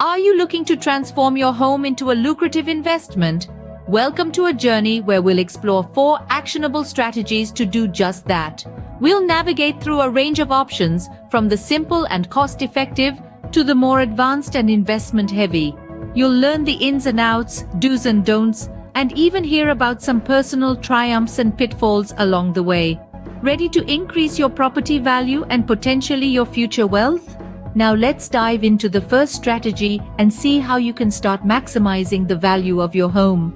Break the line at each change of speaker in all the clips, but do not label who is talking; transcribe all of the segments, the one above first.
Are you looking to transform your home into a lucrative investment? Welcome to a journey where we'll explore 4 actionable strategies to do just that. We'll navigate through a range of options, from the simple and cost-effective to the more advanced and investment-heavy. You'll learn the ins and outs, do's and don'ts, and even hear about some personal triumphs and pitfalls along the way. Ready to increase your property value and potentially your future wealth? Now let's dive into the first strategy and see how you can start maximizing the value of your home.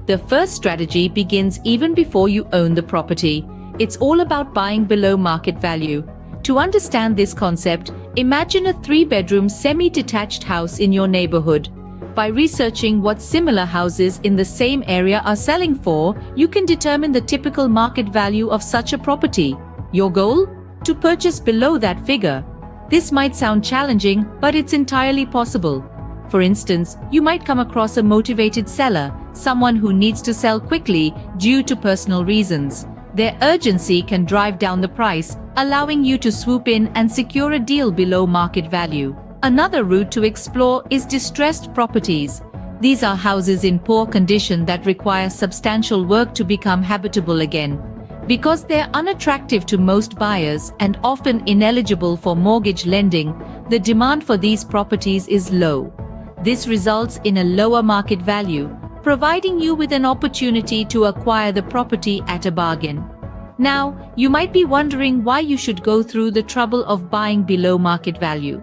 The first strategy begins even before you own the property. It's all about buying below market value. To understand this concept, imagine a 3-bedroom semi-detached house in your neighborhood. By researching what similar houses in the same area are selling for, you can determine the typical market value of such a property. Your goal? To purchase below that figure. This might sound challenging, but it's entirely possible. For instance, you might come across a motivated seller, someone who needs to sell quickly due to personal reasons. Their urgency can drive down the price, allowing you to swoop in and secure a deal below market value. Another route to explore is distressed properties. These are houses in poor condition that require substantial work to become habitable again. Because they're unattractive to most buyers and often ineligible for mortgage lending, the demand for these properties is low. This results in a lower market value, providing you with an opportunity to acquire the property at a bargain. Now, you might be wondering why you should go through the trouble of buying below market value.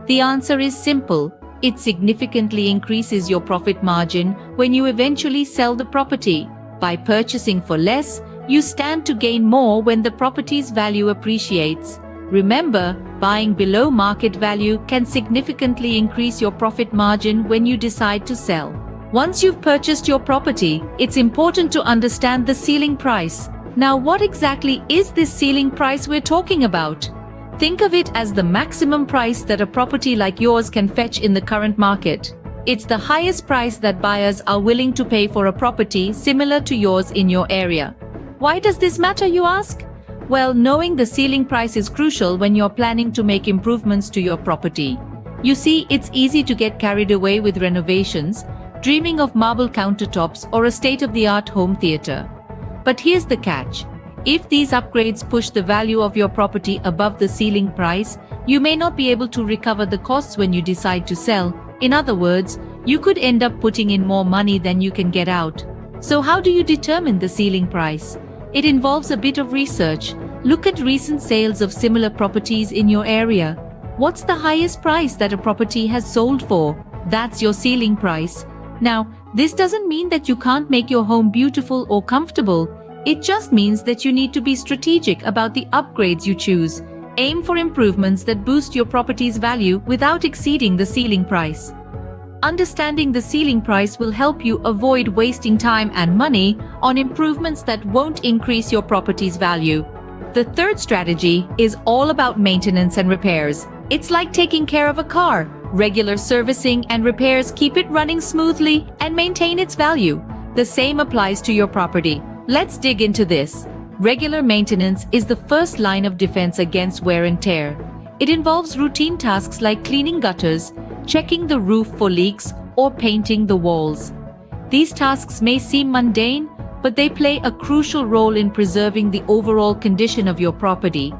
The answer is simple. It significantly increases your profit margin when you eventually sell the property. By purchasing for less, you stand to gain more when the property's value appreciates. Remember, buying below market value can significantly increase your profit margin when you decide to sell. Once you've purchased your property, it's important to understand the ceiling price. Now, what exactly is this ceiling price we're talking about? Think of it as the maximum price that a property like yours can fetch in the current market. It's the highest price that buyers are willing to pay for a property similar to yours in your area. Why does this matter, you ask? Well, knowing the ceiling price is crucial when you're planning to make improvements to your property. You see, it's easy to get carried away with renovations, dreaming of marble countertops or a state-of-the-art home theater. But here's the catch. If these upgrades push the value of your property above the ceiling price, you may not be able to recover the costs when you decide to sell. In other words, you could end up putting in more money than you can get out. So how do you determine the ceiling price? It involves a bit of research. Look at recent sales of similar properties in your area. What's the highest price that a property has sold for? That's your ceiling price. Now, this doesn't mean that you can't make your home beautiful or comfortable. It just means that you need to be strategic about the upgrades you choose. Aim for improvements that boost your property's value without exceeding the ceiling price. Understanding the ceiling price will help you avoid wasting time and money on improvements that won't increase your property's value. The third strategy is all about maintenance and repairs. It's like taking care of a car. Regular servicing and repairs keep it running smoothly and maintain its value. The same applies to your property. Let's dig into this. Regular maintenance is the first line of defense against wear and tear. It involves routine tasks like cleaning gutters, checking the roof for leaks, or painting the walls. These tasks may seem mundane, but they play a crucial role in preserving the overall condition of your property.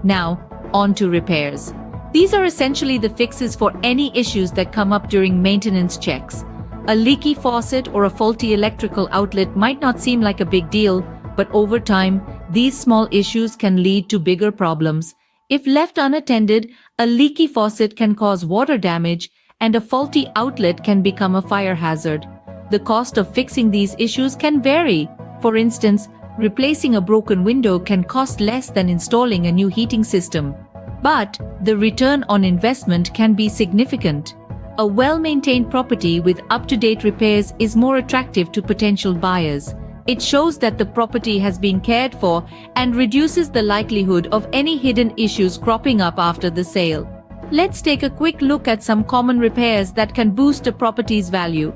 Now, on to repairs. These are essentially the fixes for any issues that come up during maintenance checks. A leaky faucet or a faulty electrical outlet might not seem like a big deal, but over time, these small issues can lead to bigger problems. If left unattended, a leaky faucet can cause water damage, and a faulty outlet can become a fire hazard. The cost of fixing these issues can vary. For instance, replacing a broken window can cost less than installing a new heating system. But the return on investment can be significant. A well-maintained property with up-to-date repairs is more attractive to potential buyers. It shows that the property has been cared for and reduces the likelihood of any hidden issues cropping up after the sale. Let's take a quick look at some common repairs that can boost a property's value.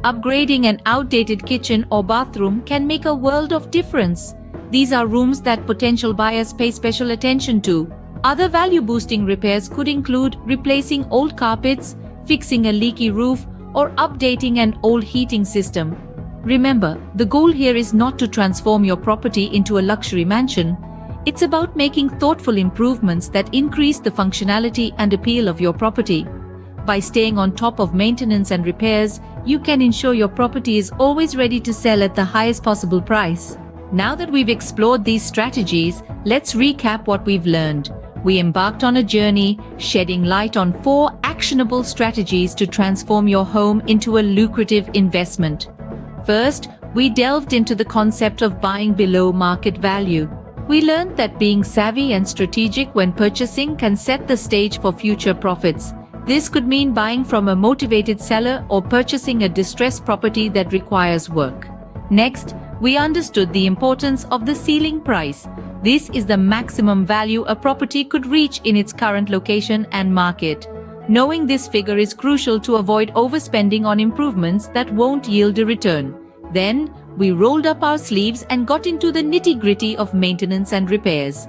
Upgrading an outdated kitchen or bathroom can make a world of difference. These are rooms that potential buyers pay special attention to. Other value-boosting repairs could include replacing old carpets, fixing a leaky roof, or updating an old heating system. Remember, the goal here is not to transform your property into a luxury mansion. It's about making thoughtful improvements that increase the functionality and appeal of your property. By staying on top of maintenance and repairs, you can ensure your property is always ready to sell at the highest possible price. Now that we've explored these strategies, let's recap what we've learned. We embarked on a journey, shedding light on 4 actionable strategies to transform your home into a lucrative investment. First, we delved into the concept of buying below market value. We learned that being savvy and strategic when purchasing can set the stage for future profits. This could mean buying from a motivated seller or purchasing a distressed property that requires work. Next, we understood the importance of the ceiling price. This is the maximum value a property could reach in its current location and market. Knowing this figure is crucial to avoid overspending on improvements that won't yield a return. Then, we rolled up our sleeves and got into the nitty-gritty of maintenance and repairs.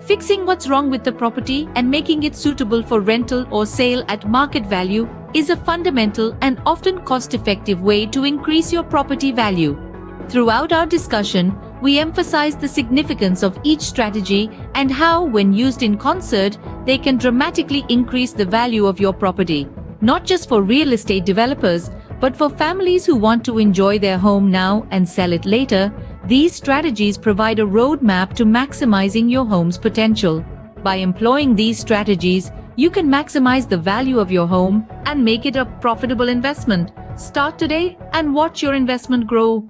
Fixing what's wrong with the property and making it suitable for rental or sale at market value is a fundamental and often cost-effective way to increase your property value. Throughout our discussion, we emphasized the significance of each strategy and how, when used in concert, they can dramatically increase the value of your property. Not just for real estate developers, but for families who want to enjoy their home now and sell it later, these strategies provide a roadmap to maximizing your home's potential. By employing these strategies, you can maximize the value of your home and make it a profitable investment. Start today and watch your investment grow.